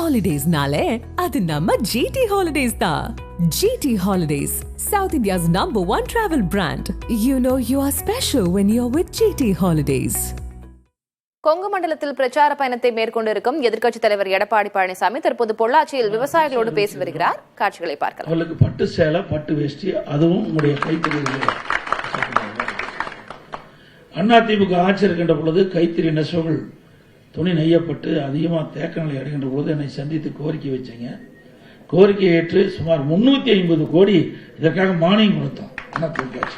Holidays-nale, adu namma GT Holidays da. GT Holidays, South India's #1 travel brand. You know you are special when you're with GT Holidays. Kongu மண்டலத்தில் பிரச்சார பயணத்தை மேற்கொண்டிருக்கும் எதிர்க்கட்சித் தலைவர் எடப்பாடி பழனிசாமி தற்போது பொள்ளாச்சியில் விவசாயிகளோடு பேசி வருகிறார். காட்சிகளை பார்க்கலாம். அவர்களுக்கு பட்டு சேலை, பட்டு வேஷ்டி, அதுவும் உங்களுடைய கைத்தறி. அதிமுக ஆட்சி இருக்கின்ற பொழுது கைத்தறி நெசவுகள் துணி நெய்யப்பட்டு அதிகமாக தேக்க நிலை அடைகின்ற பொழுது என்னை சந்தித்து கோரிக்கை வச்சீங்க. கோரிக்கை ஏற்று சுமார் 350 கோடி இதற்காக மானியம் கொடுத்தோம். அதிமுக ஆட்சி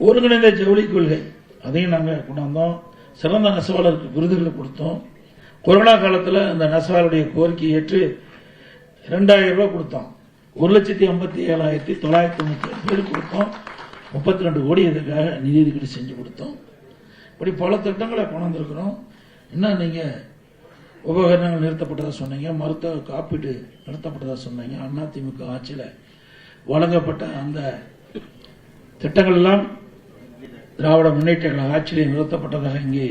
ஒருங்கிணைந்த ஜவுளி கொள்கை அதையும் நாங்கள் கொண்டாந்தோம். சிறந்த நெசவாளருக்கு விருதுகளை கொடுத்தோம். கொரோனா காலத்தில் அந்த நெசவாளருடைய கோரிக்கையை ஏற்று 2000 ரூபாய் கொடுத்தோம். 1,57,997 பேருக்கு கொடுத்தோம். 32 கோடி இதற்காக நிதி ஒதுக்கீடு செஞ்சு கொடுத்தோம். இப்படி பல திட்டங்களை கொண்டிருக்கிறோம். இன்னும் நீங்க உபகரணங்கள் நிறுத்தப்பட்டதா சொன்னீங்க, மருத்துவ காப்பீடு நிறுத்தப்பட்டதா சொன்னீங்க. அதிமுக ஆட்சியில் வழங்கப்பட்ட அந்த திட்டங்கள் எல்லாம் திராவிட முன்னேற்ற கழக ஆட்சியிலே நிறுத்தப்பட்டதாக இங்கே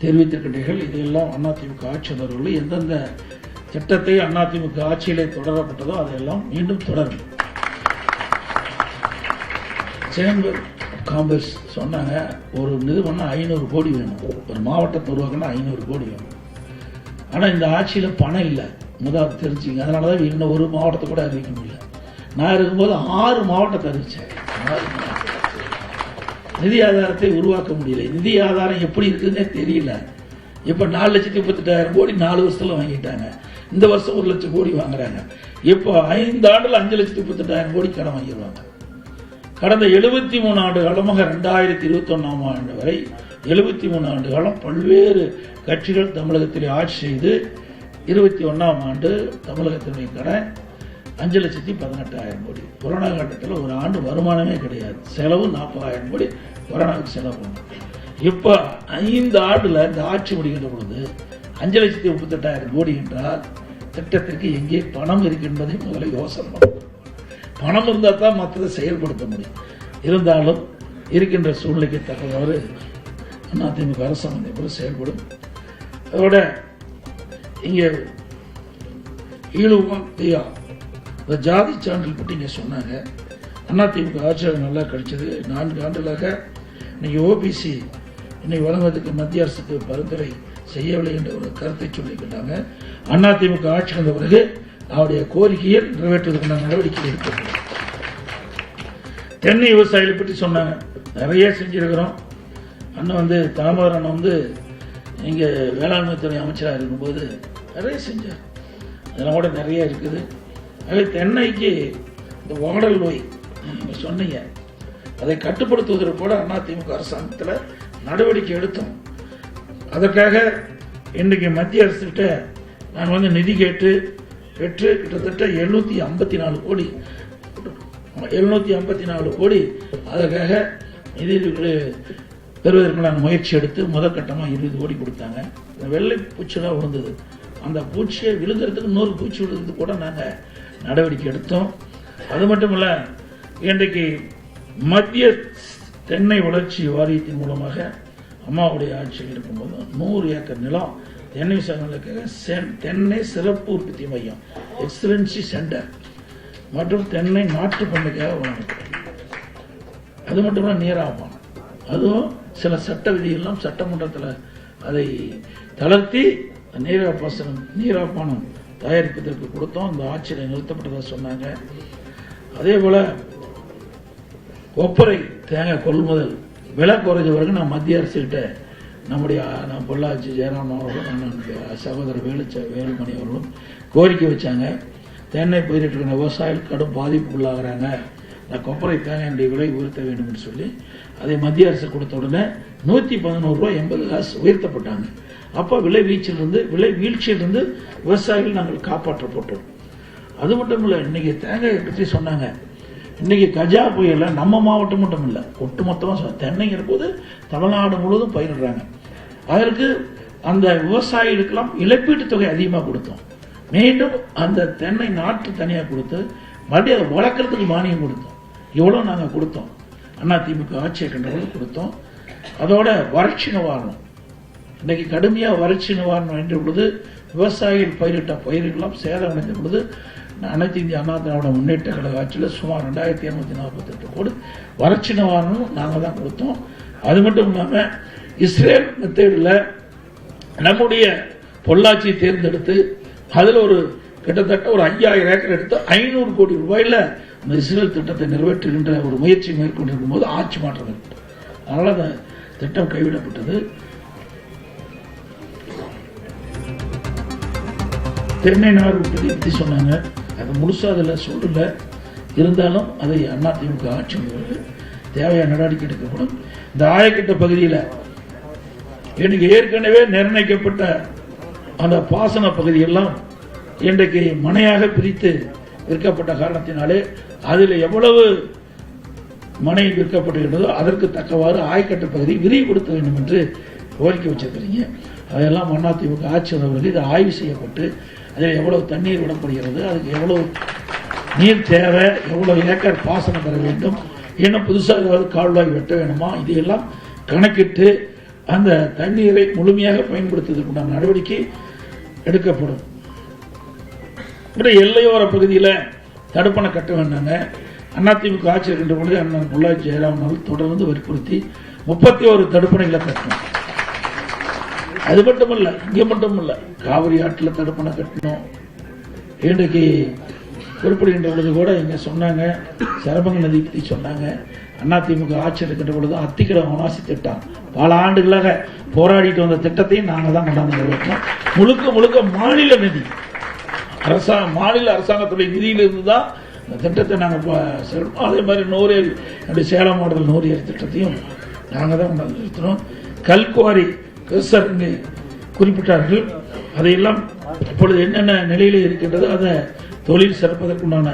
தெரிவித்திருக்கின்றீர்கள். இதையெல்லாம் அதிமுக ஆட்சியாளர்கள் எந்தெந்த திட்டத்தை அதிமுக ஆட்சியிலே தொடரப்பட்டதோ அதையெல்லாம் மீண்டும் தொடரும். சேம்பர் காம்பர்ஸ் சொன்னாங்க, ஒரு நிறுவனம் 500 கோடி வேணும், ஒரு மாவட்டத்தை உருவாக்கணும் 500 கோடி வேணும். ஆனால் இந்த ஆட்சியில் பணம் இல்லை, முதல் தெரிஞ்சுங்க. அதனால தான் இன்னும் ஒரு மாவட்டத்தை கூட அறிவிக்க முடியல. நான் இருக்கும்போது 6 மாவட்டத்தை அறிவிச்சேன். நிதி ஆதாரத்தை உருவாக்க முடியல. நிதி ஆதாரம் எப்படி இருக்குதுன்னே தெரியல. இப்போ 4,38,000 கோடி 4 வருஷத்துல வாங்கிட்டாங்க. இந்த வருஷம் 1 லட்சம் கோடி வாங்குறாங்க. இப்போ 5 ஆண்டுல 5,38,000 கோடி கடன் வாங்கிடுவாங்க. கடந்த 73 ஆண்டு காலமாக 2021ஆம் ஆண்டு வரை 73 ஆண்டு காலம் பல்வேறு கட்சிகள் தமிழகத்தில் ஆட்சி செய்து 21ஆம் ஆண்டு தமிழகத்தினுடைய கடன் 5,18,000 கோடி. கொரோனா காலத்தில் ஒரு ஆண்டு வருமானமே கிடையாது. செலவு 40,000 கோடி கொரோனாவுக்கு செலவு பண்ணும். இப்போ 5 ஆண்டுல இந்த ஆட்சி முடிகின்ற பொழுது 5,38,000 கோடி என்றால் திட்டத்திற்கு எங்கே பணம் இருக்கின்றதை முதல்ல யோசனை பண்ணும். பணம் இருந்தால் தான் மற்றதை செயல்படுத்த முடியும். இருந்தாலும் இருக்கின்ற சூழ்நிலைக்கு தக்கவாறு அதிமுக அரசாங்கம் செயல்படும். அதோட இங்கே ஈழுவா ஜாதி சான்றிதழ் பற்றி இங்கே சொன்னாங்க. அதிமுக ஆட்சியாளர் நல்லா கிடைச்சது. 4 ஆண்டுகளாக இன்னைக்கு ஓபிசி இன்னைக்கு வழங்குவதற்கு மத்திய அரசுக்கு பரிந்துரை செய்யவில்லை என்ற ஒரு கருத்தை சொல்லிக்கிட்டாங்க. அதிமுக ஆட்சி வந்த பிறகு அவருடைய கோரிக்கையை நிறைவேற்றுவதற்கான நடவடிக்கை எடுக்கப்படும். தென்னை விவசாயிகளை பற்றி சொன்னாங்க, நிறைய செஞ்சிருக்கிறோம். அண்ணன் தாமோதரன் அண்ணன் இங்க வேளாண்மை துறை அமைச்சராக இருக்கும்போது நிறைய செஞ்சார். அதெல்லாம் கூட நிறைய இருக்குது. ஆகவே தென்னைக்கு இந்த வாடல் நோய் சொன்னீங்க, அதை கட்டுப்படுத்துவதற்கு கூட அதிமுக அரசாங்கத்தில் நடவடிக்கை எடுத்தோம். அதற்காக இன்றைக்கு மத்திய அரசுகிட்ட நான் நிதி கேட்டு பெற்று கிட்டத்தட்ட 754 கோடி அதற்காக நிதி பெறுவதற்கு நான் முயற்சி எடுத்து முதற்கட்டமாக 20 கோடி கொடுத்தாங்க. இந்த வெள்ளை பூச்சிலாம் விழுந்தது, அந்த பூச்சியை விழுங்குறதுக்கு 100 பூச்சி விழுந்தது கூட நாங்கள் நடவடிக்கை எடுத்தோம். அது மட்டும் இல்லை, இன்றைக்கு மத்திய தென்னை வளர்ச்சி வாரியத்தின் மூலமாக அம்மாவுடைய ஆட்சியில் இருக்கும்போது 100 ஏக்கர் நிலம் தென்னை விவசாயிகளுக்காக தென்னை சிறப்பு உற்பத்தி மையம் எக்ஸலன்சி சென்டர் மற்றும் தென்னை நாட்டு பண்ணைக்காக வழங்கப்படும். அது மட்டும் இல்லை, நீராப்பானம், அதுவும் சில சட்ட விதிகள்லாம் சட்டமன்றத்தில் அதை தளர்த்தி நீராப்பானம் தயாரிப்பதற்கு கொடுத்தோம். அந்த ஆட்சியில் நிறுத்தப்பட்டதாக சொன்னாங்க. அதே போல கொப்பரை தேங்காய் கொள்முதல் விலை குறைஞ்ச வரைக்கும் நான் மத்திய அரசுகிட்ட நான் பொள்ளாச்சி ஜெயராமன் அவர்களும் சகோதரர் வேலுமணி அவர்களும் கோரிக்கை வச்சாங்க. தென்னை பயிரிட்டு விவசாயிகள் கடும் பாதிப்புக்குள்ளாகிறாங்க, நான் கொப்பரை தேங்காய் விலை உயர்த்த வேண்டும் என்று சொல்லி அதை மத்திய அரசு கொடுத்த உடனே 111 ரூபாய் 80 காசு உயர்த்தப்பட்டாங்க. அப்போ விலை வீழ்ச்சியிலிருந்து விவசாயிகள் நாங்கள் காப்பாற்றப்பட்டோம். அது மட்டும் இல்லை, இன்னைக்கு தேங்காயை பற்றி சொன்னாங்க. இன்னைக்கு கஜா புயல நம்ம மாவட்டம் மட்டும் இல்லை, ஒட்டுமொத்தமாக தென்னைங்கிற போது தமிழ்நாடு முழுவதும் பயிரிடுறாங்க. அதற்கு அந்த விவசாயிகளுக்கெல்லாம் இழப்பீட்டு தொகை அதிகமாக கொடுத்தோம். மீண்டும் அந்த தென்னை நாட்டு தனியாக கொடுத்து மறுபடியும் அதை வளர்க்கறதுக்கு மானியம் கொடுத்தோம். இவ்வளோ நாங்கள் கொடுத்தோம். அதிமுக ஆட்சியை கண்டபோது கொடுத்தோம். அதோட வறட்சி நிவாரணம் இன்னைக்கு கடுமையாக வறட்சி நிவாரணம் என்ற பொழுது விவசாயிகள் பயிரிட்ட பயிர்களெல்லாம் சேதம் அடைந்த பொழுது அனைத்து இந்திய அண்ணா திராவிட முன்னேற்ற கழக ஆட்சியில் சுமார் 2248 கோடி வறட்சி நிவாரணம் நாங்கள் தான் கொடுத்தோம். அது மட்டும் இல்லாமல் இஸ்ரேல் மெத்தேடில் நம்முடைய பொள்ளாச்சியை தேர்ந்தெடுத்து அதில் ஒரு கிட்டத்தட்ட ஒரு 5000 ஏக்கர் எடுத்து 500 கோடி ரூபாயில் இந்த இஸ்ரேல் திட்டத்தை நிறைவேற்றுகின்ற ஒரு முயற்சி மேற்கொண்டிருக்கும் போது ஆட்சி மாற்றம் ஏற்பட்டது. அதனால் அந்த திட்டம் கைவிடப்பட்டது. தென்னை நார் உற்பத்தி பற்றி சொன்னாங்க. அது முழுசாக அதில் சொல்லல. இருந்தாலும் அதை அதிமுக ஆட்சி தேவையான நடவடிக்கை எடுக்கப்படும். இந்த ஆயக்கட்ட பகுதியில் எனக்கு ஏற்கனவே நிர்ணயிக்கப்பட்ட அந்த பாசன பகுதியெல்லாம் இன்றைக்கு மனையாக பிரித்து விற்கப்பட்ட காரணத்தினாலே அதில் எவ்வளவு மனை விற்கப்படுகின்றதோ அதற்கு தக்கவாறு ஆயக்கட்ட பகுதி விரிவுபடுத்த வேண்டும் என்று கோரிக்கை வச்சிருக்கிறீங்க. அதெல்லாம் அதிமுக ஆட்சி வந்தவர்கள் இது ஆய்வு செய்யப்பட்டு அதில் எவ்வளவு தண்ணீர் விடப்படுகிறது, அதுக்கு எவ்வளவு நீர் தேவை, எவ்வளவு ஏக்கர் பாசனம் பெற வேண்டும், இன்னும் புதுசாக ஏதாவது கால்வாய் வெட்ட வேணுமா, இதையெல்லாம் கணக்கிட்டு அந்த தண்ணீரை முழுமையாக பயன்படுத்துவதற்குண்டான நடவடிக்கை எடுக்கப்படும். எல்லையோர பகுதியில் தடுப்பணை கட்ட வேண்டாங்க. அதிமுக ஆட்சி இருக்கின்ற பொழுது அண்ணன் பொள்ளாச்சி ஜெயராமன் அவர்கள் தொடர்ந்து வற்புறுத்தி 31 தடுப்பணைகளை கட்டணும். அது மட்டுமல்ல, இங்கே மட்டுமல்ல, காவிரி ஆற்றில் தடுப்பணை கட்டணும். இன்றைக்கு குறிப்பிடுகின்ற பொழுது கூட இங்கே சொன்னாங்க, சரபங்க நதி பற்றி சொன்னாங்க. அதிமுக ஆட்சி இருக்கின்ற பொழுது அத்திக்கடம் அவனாசி திட்டம் பல ஆண்டுகளாக போராடிட்டு வந்த திட்டத்தையும் நாங்கள் தான் கொண்டாந்து நிறைவேற்றோம். முழுக்க முழுக்க மாநில நிதி மாநில அரசாங்கத்துடைய நிதியிலிருந்து தான் இந்த திட்டத்தை நாங்கள் செல்வோம். அதே மாதிரி நூறேரி சேலம் மாவட்டத்தில் நூறேரி திட்டத்தையும் நாங்கள் தான் கொண்டாந்து நிறுத்தினோம். கல்குவாரி கிருஷ்ணர் குறிப்பிட்டார்கள். அதையெல்லாம் இப்பொழுது என்னென்ன நிலையில் இருக்கின்றதோ அதை தொழில் சிறப்பதற்குண்டான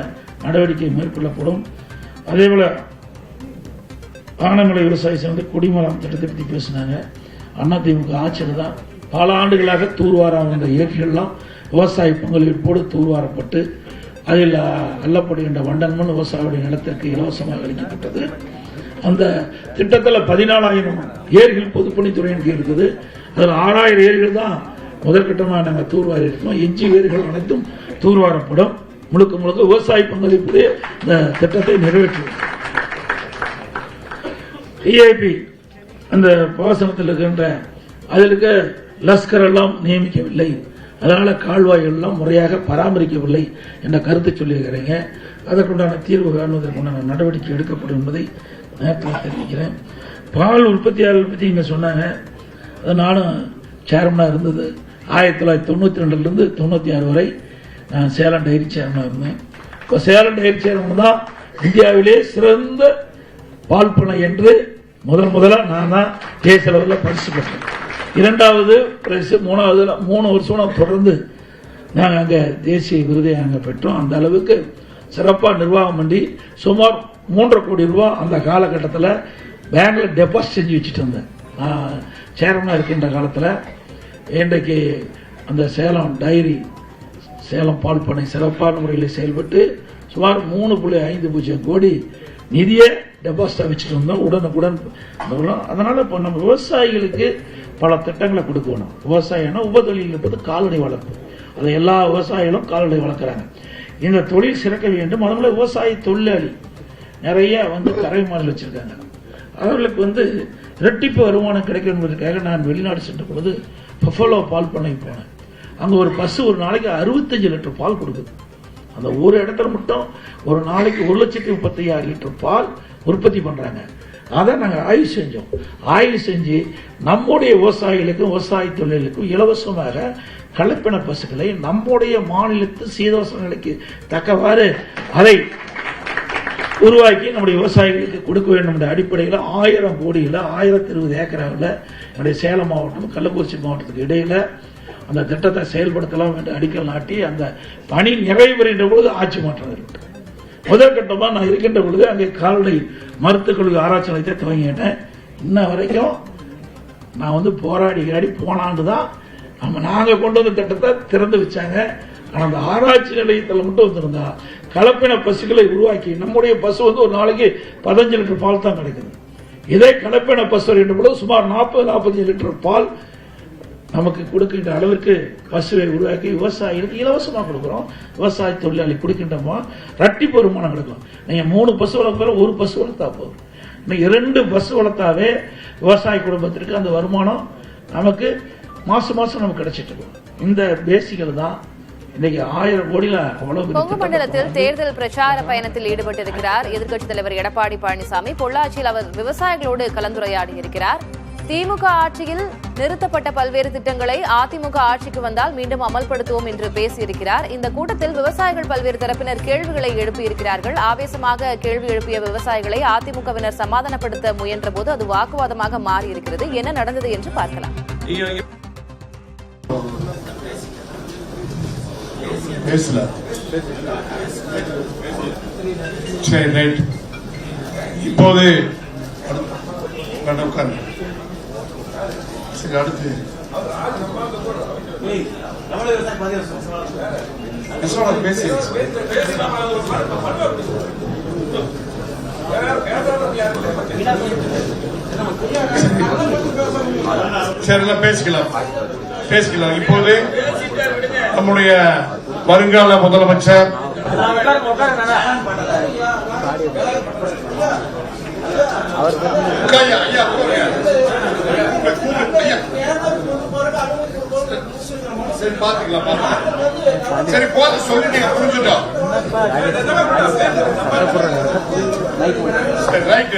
நடவடிக்கை மேற்கொள்ளப்படும். அதேபோல ஆனமலை விவசாய சேர்ந்து குடிமரம் திட்டத்தை பற்றி பேசினாங்க. அதிமுக ஆட்சியில் தான் பல ஆண்டுகளாக தூர்வாராகின்ற ஏரிகள்லாம் விவசாய பங்களிப்போடு தூர்வாரப்பட்டு அதில் அள்ளப்படுகின்ற வண்டன்மண் விவசாயியுடைய நிலத்திற்கு இலவசமாக அளிக்கப்பட்டது. அந்த திட்டத்தில் 14,000 ஏரிகள் பொதுப்பணித்துறையின் கீழ் இருக்குது. அதில் 6,000 ஏரிகள் தான் முதற்கட்டமாக நாங்கள் தூர்வாரி இருக்கோம். எஞ்சி ஏரிகள் அனைத்தும் தூர்வாரப்படும். முழுக்க முழுக்க விவசாய பங்களிப்பு இந்த திட்டத்தை நிறைவேற்றுவோம். டிஐபி அந்த பாசனத்தில் இருக்கின்ற அதில் லஸ்கர் எல்லாம் நியமிக்கவில்லை, அதனால கால்வாய்கள் எல்லாம் முறையாக பராமரிக்கவில்லை என்ற கருத்தை சொல்லியிருக்கிறீங்க. அதற்குண்டான தீர்வு காணுவதற்குண்டான நடவடிக்கை எடுக்கப்படும் என்பதை நேரத்தில் தெரிவிக்கிறேன். பால் உற்பத்தியாளர்கள் பற்றி இங்கே சொன்னாங்க. அது நானும் சேர்மனாக இருந்தது 1992 96 வரை நான் சேலம் டைரி சேர்மனாக இருந்தேன். இப்போ சேலம் டைரி சேர்மன் தான் இந்தியாவிலே சிறந்த பால் பண்ணை என்று முதலாக நான் தான் தேசிய அளவில் பரிசு பெற்றேன். 2வது பரிசு, 3 வருஷம் தொடர்ந்து நாங்கள் அங்கே தேசிய விருதை அங்கே பெற்றோம். அந்த அளவுக்கு சிறப்பாக நிர்வாகம் பண்ணி சுமார் 3.5 கோடி ரூபாய் அந்த காலகட்டத்தில் பேங்க்ல டெபாசிட் செஞ்சு வச்சுட்டு வந்தேன். நான் சேர்மனாக இருக்கின்ற காலத்தில் இன்றைக்கு அந்த சேலம் டைரி சேலம் பால் பண்ணை சிறப்பான முறையில் செயல்பட்டு சுமார் 3.50 கோடி நிதியை டெபாசிட்டாக வச்சுட்டு வந்தோம் உடனுக்குடன். அதனால இப்போ நம்ம விவசாயிகளுக்கு பல திட்டங்களை கொடுக்கணும். விவசாயம்னா உபதொழில் இருப்பது கால்நடை வளர்ப்பு. அதை எல்லா விவசாயிகளும் கால்நடை வளர்க்குறாங்க. இந்த தொழில் சிறக்க வேண்டும். அதனால விவசாய தொழிலாளி நிறைய கரை மாநில வச்சிருக்காங்க. அவர்களுக்கு இரட்டிப்பு வருமானம் கிடைக்கும் என்பதற்காக நான் வெளிநாடு சென்ற பொழுது பஃபலோ பால் பண்ணை போனேன். அங்கே ஒரு பசு ஒரு நாளைக்கு 65 லிட்டர் பால் கொடுக்குது. அந்த ஒரு இடத்துல மட்டும் ஒரு நாளைக்கு 1,35,000 லிட்டர் பால் உற்பத்தி பண்றாங்க. அதை நாங்கள் ஆய்வு செஞ்சோம். ஆய்வு செஞ்சு நம்முடைய விவசாயிகளுக்கும் விவசாய தொழிலுக்கும் இலவசமாக கலப்பின பசுக்களை நம்முடைய மாநிலத்து சீதோஷ நிலைக்கு தக்கவாறு அதை உருவாக்கி நம்முடைய விவசாயிகளுக்கு கொடுக்க வேண்டும் என்ற அடிப்படையில் 1000 கோடியில் 1020 ஏக்கராவில் என்னுடைய சேலம் மாவட்டம் கள்ளக்குறிச்சி மாவட்டத்துக்கு இடையில அந்த திட்டத்தை செயல்படுத்தலாம் என்று அடிக்கல் நாட்டி அந்த பணி நிறைவேறுகின்ற பொழுது ஆட்சி மாற்றம் ஏற்பட்டது. முதற்கட்டமாக நான் இருக்கின்ற பொழுது அங்கே கால்நடை மருத்துவ ஆராய்ச்சி நிலையத்தை துவங்கிட்டேன். இன்ன வரைக்கும் நான் போராடி போன ஆண்டு தான் நாங்கள் கொண்டு வந்த திட்டத்தை திறந்து வச்சாங்க. ஆனால் அந்த ஆராய்ச்சி நிலையத்தில் மட்டும் வந்திருந்தா கலப்பின பசுக்களை உருவாக்கி நம்முடைய பசு ஒரு நாளைக்கு 15 லிட்டர் பால் தான் கிடைக்குது. இதே கலப்பின பசு என்ற பொழுது சுமார் 40-45 லிட்டர் பால் நமக்கு கொடுக்கின்ற அளவிற்கு பசுவை உருவாக்கி விவசாயிகளுக்கு இலவசமாக கொடுக்குறோம். விவசாய தொழிலாளி கொடுக்கின்றோமோ ரெட்டிப்பு வருமானம் கிடைக்கும். நீங்கள் 3 பசு வளர்ப்பதில் 1 பசு வளர்த்தா போதும். இன்னைக்கு 2 பசு வளர்த்தாவே விவசாய குடும்பத்திற்கு அந்த வருமானம் நமக்கு மாசம் நமக்கு கிடைச்சிட்டு இருக்கும். இந்த பேசிக்கல் தான் இன்னைக்கு 1000 கோடியில கொங்கு மண்டலத்தில் தேர்தல் பிரச்சார பயணத்தில் ஈடுபட்டிருக்கிறார் எதிர்க்கட்சித் தலைவர் எடப்பாடி பழனிசாமி. பொள்ளாச்சியில் அவர் விவசாயிகளோடு கலந்துரையாடி இருக்கிறார். திமுக ஆட்சியில் நிறுத்தப்பட்ட பல்வேறு திட்டங்களை அதிமுக ஆட்சிக்கு வந்தால் மீண்டும் அமல்படுத்துவோம் என்று பேசியிருக்கிறார். இந்த கூட்டத்தில் விவசாயிகள் பல்வேறு தரப்பினர் கேள்விகளை எழுப்பியிருக்கிறார்கள். ஆவேசமாக கேள்வி எழுப்பிய விவசாயிகளை அதிமுகவினர் சமாதானப்படுத்த முயன்ற போது அது வாக்குவாதமாக மாறியிருக்கிறது. என்ன நடந்தது என்று பார்க்கலாம். இப்போது அடுத்து பேசி பேசிக்கலாம். இப்போது நம்முடைய வருங்கால முதலமைச்சர் சரி பாத்துக்கலாம். சரி போத சொல்லி நீங்க புரிஞ்சுட்டோம். சரி ரைட்.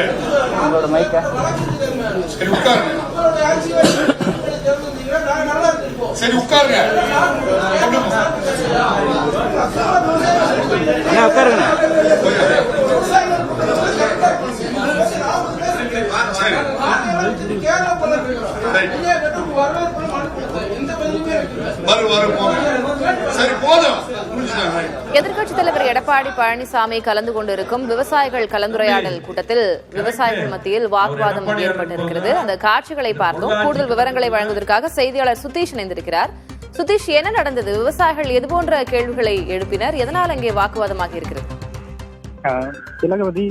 சரி உட்காருங்க. சரி உட்காருங்க. உட்காருங்க. எதிர்க்கட்சித் தலைவர் எடப்பாடி பழனிசாமி கலந்து கொண்டிருக்கும் விவசாயிகள் கலந்துரையாடல் கூட்டத்தில் விவசாயிகள் மத்தியில் வாக்குவாதம் ஏற்பட்டிருக்கிறது. அந்த காட்சிகளை பார்த்தோம். கூடுதல் விவரங்களை வழங்குவதற்காக செய்தியாளர் சுதீஷ் இணைந்திருக்கிறார். சுதீஷ், என்ன நடந்தது? விவசாயிகள் எதுபோன்ற கேள்விகளை எழுப்பினர்? எதனால் அங்கே வாக்குவாதமாக இருக்கிறது? திலகவதி,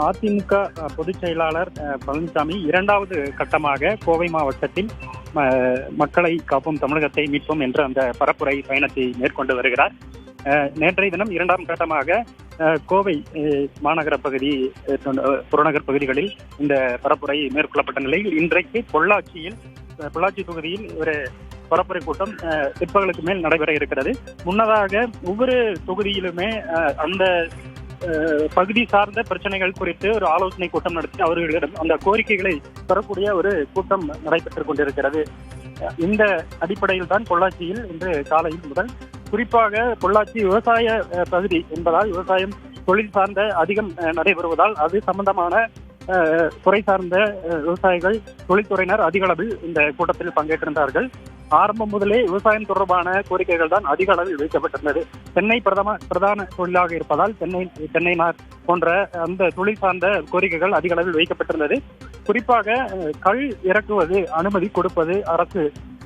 அதிமுக பொதுச் செயலாளர் பழனிசாமி 2வது கட்டமாக கோவை மாவட்டத்தில் மக்களை காப்போம், தமிழகத்தை மீட்போம் என்ற அந்த பரப்புரை பயணத்தை மேற்கொண்டு வருகிறார். நேற்றைய தினம் 2ஆம் கட்டமாக கோவை மாநகர பகுதி, புறநகர் பகுதிகளில் இந்த பரப்புரை மேற்கொள்ளப்பட்ட நிலையில் இன்றைக்கு பொள்ளாச்சி தொகுதியில் ஒரு பரப்புரை கூட்டம் பிற்பகலுக்கு மேல் நடைபெற இருக்கிறது. முன்னதாக ஒவ்வொரு தொகுதியிலுமே அந்த பகுதி சார்ந்த பிரச்சனைகள் குறித்து ஒரு ஆலோசனை கூட்டம் நடத்தி அவர்களிடம் அந்த கோரிக்கைகளை பெறக்கூடிய ஒரு கூட்டம் நடைபெற்றுக் கொண்டிருக்கிறது. இந்த அடிப்படையில் தான் பொள்ளாச்சியில் இன்று காலையில் முதல், குறிப்பாக பொள்ளாச்சி விவசாய பகுதி என்பதால் விவசாயம் தொழில் சார்ந்த அதிகம் நடைபெறுவதால் அது சம்பந்தமான துறை சார்ந்த விவசாயிகள், தொழில்துறையினர் அதிக அளவில் இந்த கூட்டத்தில் பங்கேற்றிருந்தார்கள். ஆரம்பம் முதலே விவசாயம் தொடர்பான கோரிக்கைகள் தான் அதிக அளவில் வைக்கப்பட்டிருந்தது. தென்னை பிரதான தொழிலாக இருப்பதால் தென்னை நார் போன்ற அந்த தொழில் சார்ந்த கோரிக்கைகள் அதிக அளவில் வைக்கப்பட்டிருந்தது. குறிப்பாக கள் இறக்குவது, அனுமதி கொடுப்பது,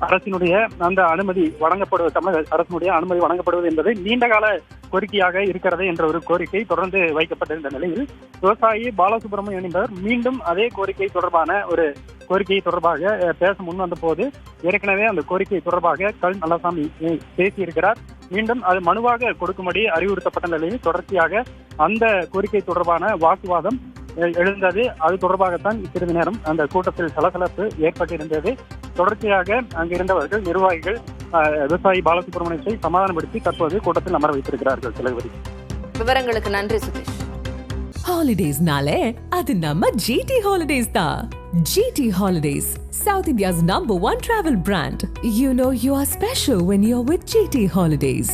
அரசினுடைய அந்த அனுமதி வழங்கப்படுவது, தமிழக அரசினுடைய அனுமதி வழங்கப்படுவது என்பது நீண்டகால கோரிக்கையாக இருக்கிறது என்ற ஒரு கோரிக்கை தொடர்ந்து வைக்கப்பட்டிருந்த நிலையில் விவசாயி பாலசுப்ரமணியன் என்பவர் மீண்டும் அதே கோரிக்கை தொடர்பான ஒரு கோரிக்கையை தொடர்பாக பேச முன் வந்த போது ஏற்கனவே அந்த கோரிக்கை தொடர்பாக கல் நல்லசாமி பேசியிருக்கிறார். மீண்டும் அது மனுவாக கொடுக்கும்படி அறிவுறுத்தப்பட்ட நிலையில் தொடர்ச்சியாக அந்த கோரிக்கை தொடர்பான வாக்குவாதம் எழுந்தது. அது தொடர்பாகத்தான் சிறிது நேரம் அந்த கூட்டத்தில் சலசலப்பு ஏற்பட்டிருந்தது. தொடர்ச்சியாக அங்கிருந்தவர்கள், நிர்வாகிகள் விவசாயி பாலசுப்ரமணியத்தை சமாதானப்படுத்தி தற்போது கூட்டத்தில் அமர வைத்திருக்கிறார்கள். தலைவரி, விவரங்களுக்கு நன்றி சுதீஷ். ஹாலிடேஸ்னாலே அது நம்ம GT Holidays தான். GT Holidays, South India's #1 travel brand. You know you are special when you're with GT Holidays.